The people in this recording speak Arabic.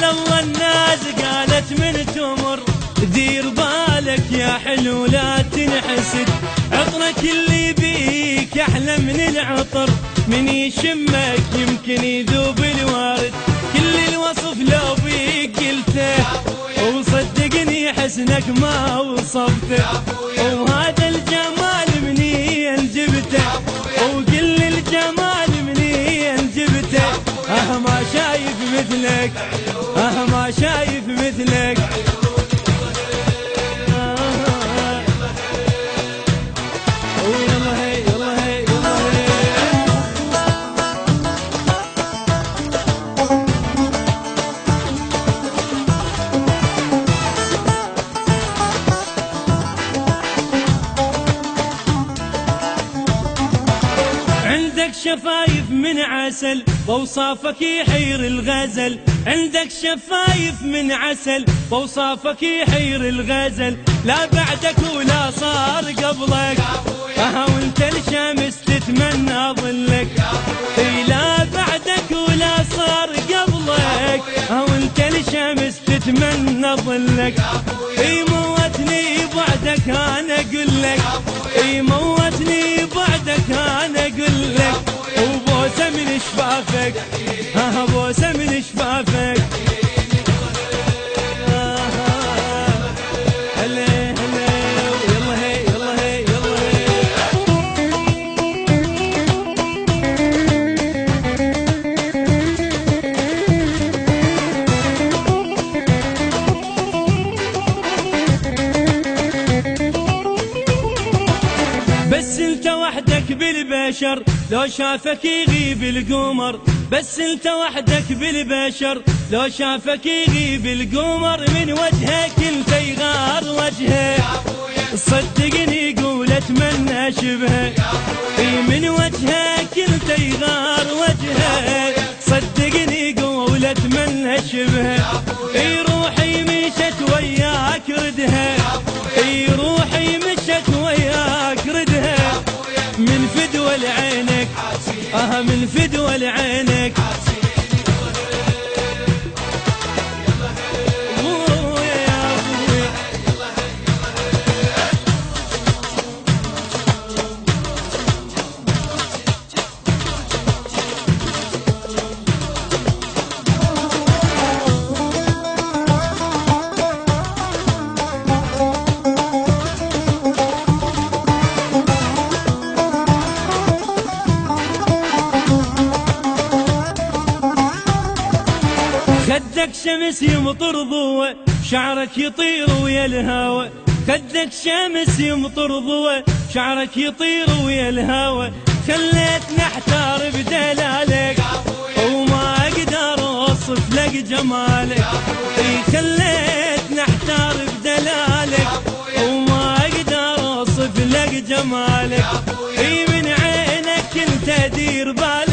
لو الناس قالت من تمر دير بالك يا حلو لا تنحسد، عطرك اللي بيك احلى من العطر، من يشمك يمكن يذوب الورد، كل الوصف لو بيك قلته وصدقني حسنك ما وصفته، وهذا الجمال منين جبته، وكل الجمال منين جبته، ما شايف مثلك، ما شايف مثلك. عندك شفايف من عسل ووصافك يحير الغزل، عندك شفايف من عسل ووصافك يحير الغزل، لا بعدك ولا صار قبلك، وانت الشمس تتمنى ظلك، لا بعدك ولا صار قبلك، وانت الشمس تتمنى ظلك، موتني بعدك انا اقول لك، موتني بعدك انا اقول لك، وبوسه من شفافك، بوسه من شفافك. بس انت وحدك بالبشر لو شافك يغيب القمر، بس انت وحدك بالبشر لو شافك يغيب القمر، من وجهك انت يغار وجهه، صدقني قول اتمنى شبهه، من وجهك انت يغار وجهه، صدقني قول اتمنى شبهه، روحي مشت وياك ردها، روحي مشت وياك ردها، من فدوى لعينك، من فدوى لعينك. خدك شمس يمطر ضوء، شعرك يطير ويا الهوى، خدك شمس يمطر ضوء، شعرك يطير ويا الهوى، خليتني احتار بدلالك، وما اقدر اوصف لك جمالك، خليتني احتار بدلالك، وما اقدر اوصف لك جمالك، من عينك انت دير بالك.